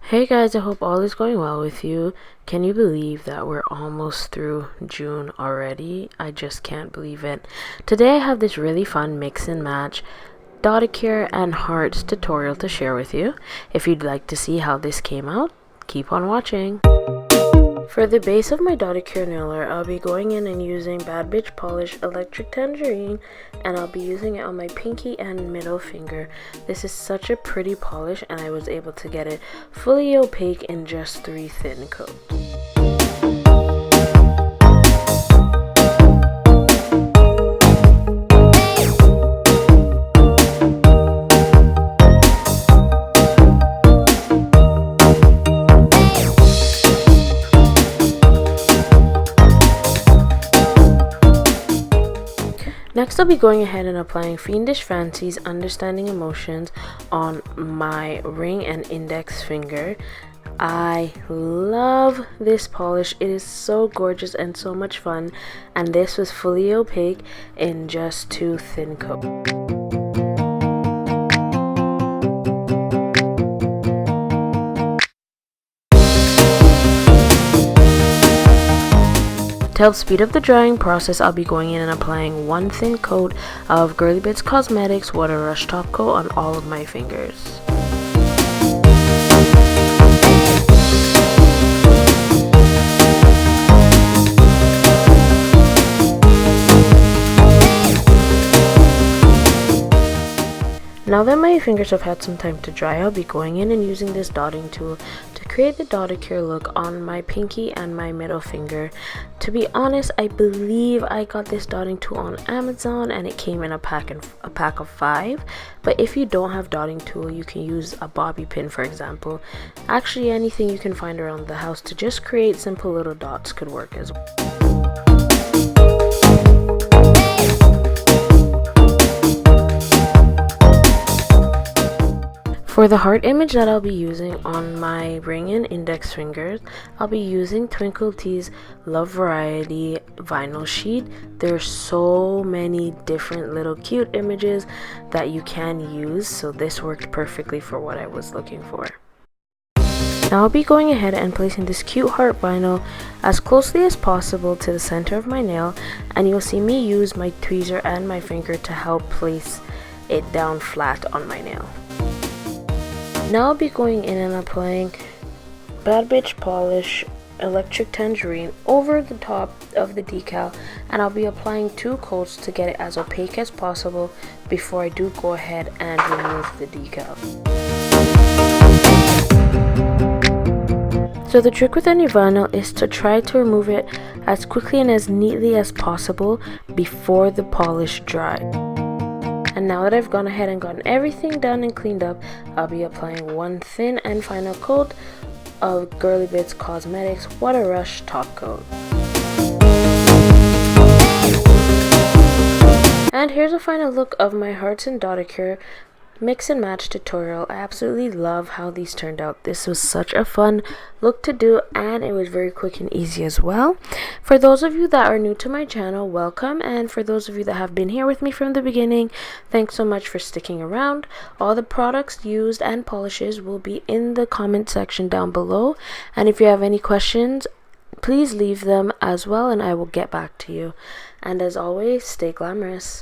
Hey guys, I hope all is going well with you. Can you believe that we're almost through June already? I just can't believe it. Today I have this really fun mix and match Dotacure and hearts tutorial to share with you. If you'd like to see how this came out, keep on watching. For the base of my Dotacure nailer, I'll be going in and using Bad Bitch Polish Electric Tangerine, and I'll be using it on my pinky and middle finger. This is such a pretty polish, and I was able to get it fully opaque in just 3 thin coats. Next, I'll be going ahead and applying Fiendish Fancies Understanding Emotions on my ring and index finger. I love this polish. It is so gorgeous and so much fun, and this was fully opaque in just 2 thin coats. To help speed up the drying process, I'll be going in and applying 1 thin coat of Girly Cosmetics Water Rush Top Coat on all of my fingers. Now that my fingers have had some time to dry, I'll be going in and using this dotting tool to create the Dotacure look on my pinky and my middle finger. To be honest, I believe I got this dotting tool on Amazon and it came in a pack of 5. But if you don't have dotting tool, you can use a bobby pin, for example. Actually, anything you can find around the house to just create simple little dots could work as well. For the heart image that I'll be using on my ring and index fingers, I'll be using TwinkledT's Love Variety vinyl sheet. There's so many different little cute images that you can use, so this worked perfectly for what I was looking for. Now I'll be going ahead and placing this cute heart vinyl as closely as possible to the center of my nail, and you'll see me use my tweezer and my finger to help place it down flat on my nail. Now I'll be going in and applying Bad Bitch Polish Electric Tangerine over the top of the decal, and I'll be applying 2 coats to get it as opaque as possible before I do go ahead and remove the decal. So the trick with any vinyl is to try to remove it as quickly and as neatly as possible before the polish dries. And now that I've gone ahead and gotten everything done and cleaned up, I'll be applying 1 thin and final coat of Girly Cosmetics Water Rush Top Coat. And here's a final look of my hearts and Dotacure mix and match tutorial. I absolutely love how these turned out. This was such a fun look to do, and it was very quick and easy as well. For those of you that are new to my channel, welcome, and for those of you that have been here with me from the beginning, thanks so much for sticking around. All the products used and polishes will be in the comment section down below, and if you have any questions, please leave them as well and I will get back to you. And as always, stay glamorous.